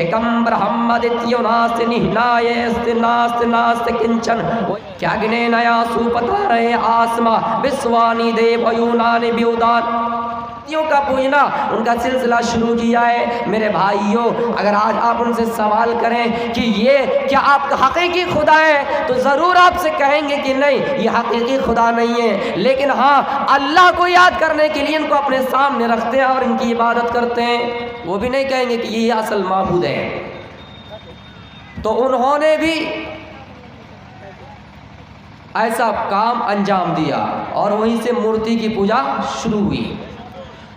एकम ब्रह्मदित्यो नास्ति निह्नायेस्ति नास्ति नास्ति किंचन। क्या गिने नया सुपता रहे आसमा विश्वानी देव यूनानि व्युदान का पूजना उनका सिलसिला शुरू किया है। मेरे भाइयों, अगर आज आप उनसे सवाल करें कि ये क्या आपका हकीकी खुदा है, तो ज़रूर आपसे कहेंगे कि नहीं, ये हकीकी खुदा नहीं है। लेकिन हाँ, अल्लाह को याद करने के लिए इनको अपने सामने रखते हैं और इनकी इबादत करते हैं। वो भी नहीं कहेंगे कि ये असल माबूद है। तो उन्होंने भी ऐसा काम अंजाम दिया और वहीं से मूर्ति की पूजा शुरू हुई।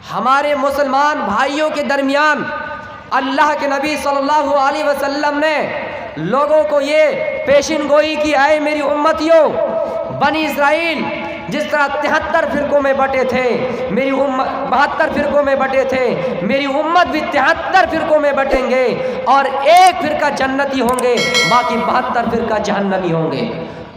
हमारे मुसलमान भाइयों के दरमियान अल्लाह के नबी सल्लल्लाहु अलैहि वसल्लम ने लोगों को ये पेशिन गोई की, आए मेरी उम्मतियों, बनी इस्राइल जिस तरह 73 फिरकों में बटे थे, मेरी उम्मत 72 फिरकों में बटे थे, मेरी उम्मत भी 73 फिरकों में बटेंगे और एक फिरका जन्नती होंगे, बाकी 72 फिरका जहन्नमी होंगे।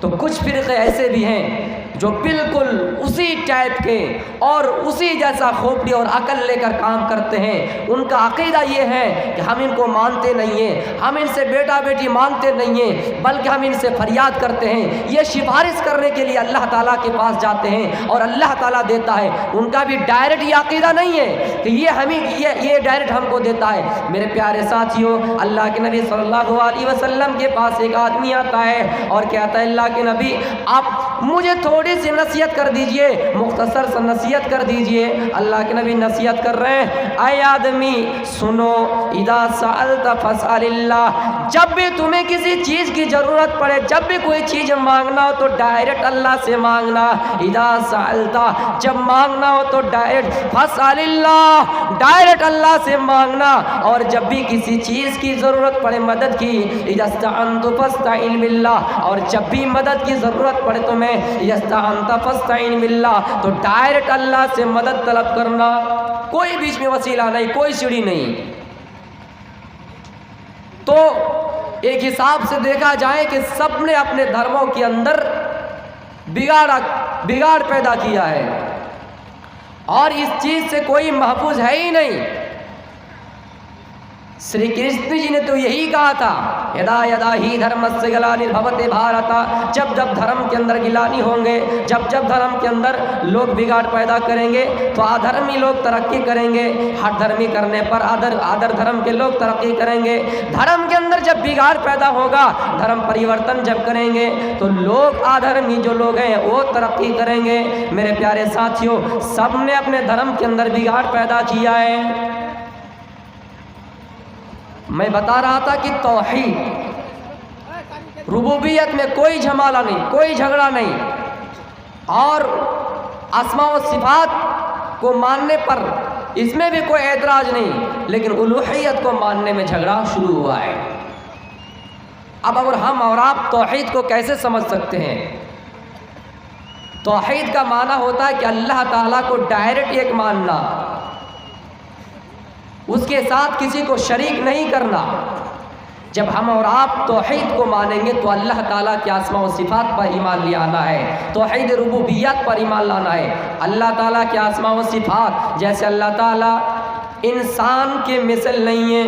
तो कुछ फिरके ऐसे भी हैं जो बिल्कुल उसी टाइप के और उसी जैसा खोपड़ी और अकल लेकर काम करते हैं। उनका अकीदा ये है कि हम इनको मानते नहीं हैं, हम इनसे बेटा बेटी मांगते नहीं हैं, बल्कि हम इनसे फरियाद करते हैं। ये सिफारिश करने के लिए अल्लाह ताला के पास जाते हैं और अल्लाह ताला देता है। उनका भी डायरेक्ट ये अकीदा नहीं है कि ये हमें ये डायरेक्ट हमको देता है। मेरे प्यारे साथियों, अल्लाह के नबी सल्लल्लाहु अलैहि वसल्लम के पास एक आदमी आता है और कहता है, अल्लाह के नबी, आप मुझे थोड़ी सी नसीहत कर दीजिए, मुख्तसर सा नसीहत कर दीजिए। अल्लाह के नबी नसीहत कर रहे हैं, ऐ आदमी सुनो, इदा सअलत फसअलिल्लाह, जब भी तुम्हें किसी चीज़ की ज़रूरत पड़े, जब भी कोई चीज़ मांगना हो तो डायरेक्ट अल्लाह से मांगना। इदा सअलता, जब मांगना हो तो डायरेक्ट फसअलिल्लाह, डायरेक्ट अल्लाह से मांगना। और जब भी किसी चीज़ की ज़रूरत पड़े, मदद की, इदा इस्तअनतु फस्तईन बिल्लाह, और जब भी मदद की ज़रूरत पड़े तुम्हें, इस्तअनत फस्तईन बिल्लाह, तो डायरेक्ट अल्लाह से मदद तलब करना, कोई बीच में वसीला नहीं, कोई सीढ़ी नहीं। तो एक हिसाब से देखा जाए कि सबने अपने धर्मों के अंदर बिगाड़ पैदा किया है और इस चीज से कोई महफूज है ही नहीं। श्री कृष्ण जी ने तो यही कहा था, यदा यदा ही धर्मस्य ग्लानिर्भवते भारत, जब जब धर्म के अंदर गिलानी होंगे, जब जब धर्म के अंदर लोग बिगाड़ पैदा करेंगे तो अधर्मी लोग तरक्की करेंगे। हर धर्मी करने पर आदर धर्म के लोग तरक्की करेंगे। धर्म के अंदर जब बिगाड़ पैदा होगा, धर्म परिवर्तन जब करेंगे तो लोग अधर्मी जो लोग हैं वो तरक्की करेंगे। मेरे प्यारे साथियों, सबने अपने धर्म के अंदर बिगाड़ पैदा किया है। मैं बता रहा था कि तौहीद, रुबूबियत में कोई झमाला नहीं, कोई झगड़ा नहीं, और अस्मा व सिफात को मानने पर इसमें भी कोई ऐतराज नहीं, लेकिन उलूहियत को मानने में झगड़ा शुरू हुआ है। अब अगर हम और आप तौहीद को कैसे समझ सकते हैं? तौहीद का माना होता है कि अल्लाह ताला को डायरेक्ट एक मानना, उसके साथ किसी को शरीक नहीं करना। जब हम और आप तौहीद को मानेंगे तो अल्लाह ताला के अस्मा व सिफात पर ईमान ले आना है, तौहीद रुबूबियत पर ईमान लाना है। अल्लाह ताला के अस्मा व सिफात, जैसे अल्लाह ताला इंसान के मिसल नहीं है,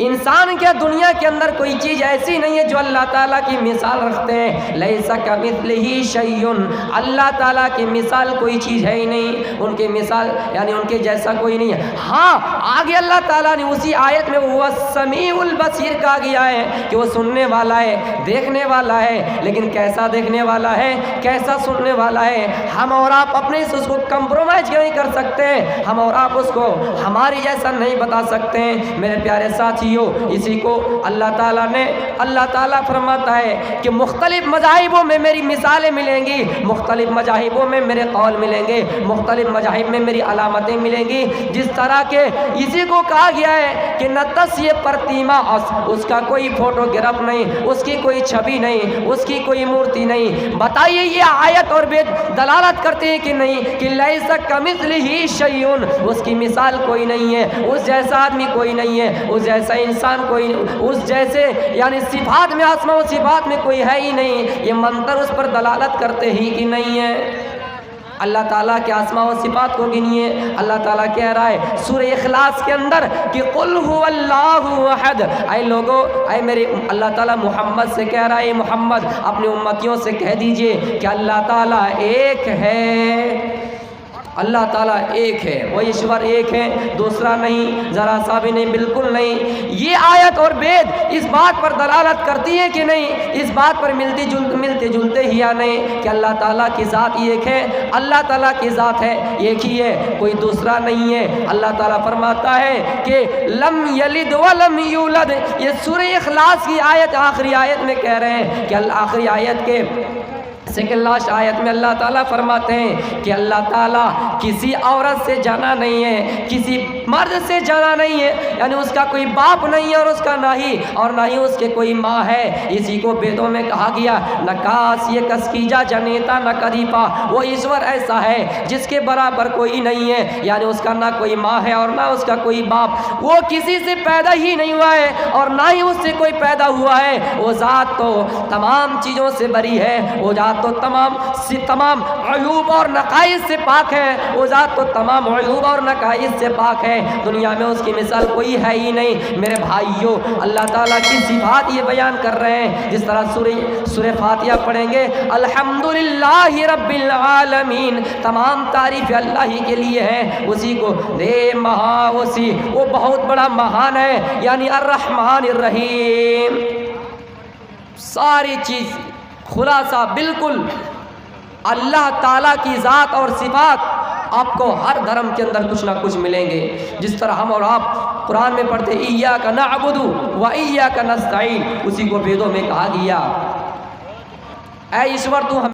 इंसान क्या दुनिया के अंदर कोई चीज़ ऐसी नहीं है जो अल्लाह ताला की मिसाल रखते हैं। लैसा कमिस्लिही शैउन, अल्लाह ताला की मिसाल कोई चीज़ है ही नहीं, उनके मिसाल यानी उनके जैसा कोई नहीं है। हाँ, आगे अल्लाह ताला ने उसी आयत में वो समीउल बसीर कहा गया है कि वो सुनने वाला है, देखने वाला है, लेकिन कैसा देखने वाला है, कैसा सुनने वाला है, हम और आप अपने से उसको कंप्रोमाइज नहीं कर सकते, हम और आप उसको हमारी जैसा नहीं बता सकते हैं। मेरे प्यारे साथी, इसी को अल्लाह ताला फरमाता है कि मुख्तलिफ मज़ाहिबों में मेरी मिसालें मिलेंगी, मुख्तलिफ मज़ाहिबों में मेरे कौल मिलेंगे, मुख्तलिफ मज़ाहिब में मेरी अलामतें मिलेंगी। जिस तरह के इसी को कहा गया है कि नतस ये प्रतिमा, उसका कोई फोटोग्राफ नहीं, उसकी कोई छवि नहीं, उसकी कोई मूर्ति नहीं। बताइए ये आयत और वेद दलालत करते हैं कि नहीं कि लैसा कमिस्लिही शैउन, उसकी मिसाल कोई नहीं है, उस जैसा आदमी कोई नहीं है, उस जैसा इंसान कोई, उस जैसे यानी सिफात में, आसमा व सिफात में कोई है ही नहीं। ये मंत्र उस पर दलालत करते ही कि नहीं है। اللہ تعالیٰ کے اسماء و صفات کو گنیے۔ اللہ تعالیٰ کہہ رہا ہے سورہ اخلاص کے اندر کہ قل هو اللہ احد، اے لوگو، اے میرے اللہ تعالیٰ محمد سے کہہ رہا ہے، محمد اپنے امتیوں سے کہہ دیجئے کہ اللہ تعالیٰ ایک ہے، اللہ تعالیٰ ایک ہے، وہ ایشور ایک ہے، دوسرا نہیں، ذرا سا بھی نہیں، بالکل نہیں۔ یہ آیت اور وید اس بات پر دلالت کرتی ہے کہ نہیں، اس بات پر ملتے جلتے ہی یا نہیں کہ اللہ تعالیٰ کی ذات ایک ہے، اللہ تعالیٰ کی ذات ہے ایک ہی ہے، کوئی دوسرا نہیں ہے۔ اللہ تعالیٰ فرماتا ہے کہ لم یلد ولم یولد، یہ سورہ اخلاص کی آیت آخری آیت میں کہہ رہے ہیں کہ آخری آیت کے سیکنڈ لاسٹ آیت میں اللہ تعالیٰ فرماتے ہیں کہ اللہ تعالیٰ کسی عورت سے جنا نہیں ہے، کسی مرد سے جنا نہیں ہے، یعنی اس کا کوئی باپ نہیں ہے اور اس کا نہ ہی اس کے کوئی ماں ہے۔ اسی کو ویدوں میں کہا گیا نہ کاس یہ کسکیجا جنیتا نہ کدیپا، وہ ایشور ایسا ہے جس کے برابر کوئی نہیں ہے، یعنی اس کا نہ کوئی ماں ہے اور نہ اس کا کوئی باپ، وہ کسی سے پیدا ہی نہیں ہوا ہے اور نہ ہی اس سے کوئی پیدا ہوا ہے۔ وہ ذات تو تمام چیزوں سے بری ہے، وہ ذات تو تمام عیوب اور نقائص سے پاک ہے، وہ ذات تو تمام عیوب اور نقائص سے پاک ہے، دنیا میں اس کی مثال کوئی ہے ہی نہیں۔ میرے بھائیوں، اللہ تعالیٰ کی صفات یہ بیان کر رہے ہیں، جس طرح سورہ فاتحہ پڑھیں گے الحمدللہ رب العالمین، تمام تعریف اللہ ہی کے لیے ہے، اسی کو وہ بہت بڑا مہان ہے، یعنی الرحمن الرحیم۔ ساری چیز خلاصہ بالکل اللہ تعالیٰ کی ذات اور صفات آپ کو ہر دھرم کے اندر کچھ نہ کچھ ملیں گے، جس طرح ہم اور آپ قرآن میں پڑھتے ایاک نعبد و ایاک نستعین، اسی کو ویدوں میں کہا گیا اے ایشور تو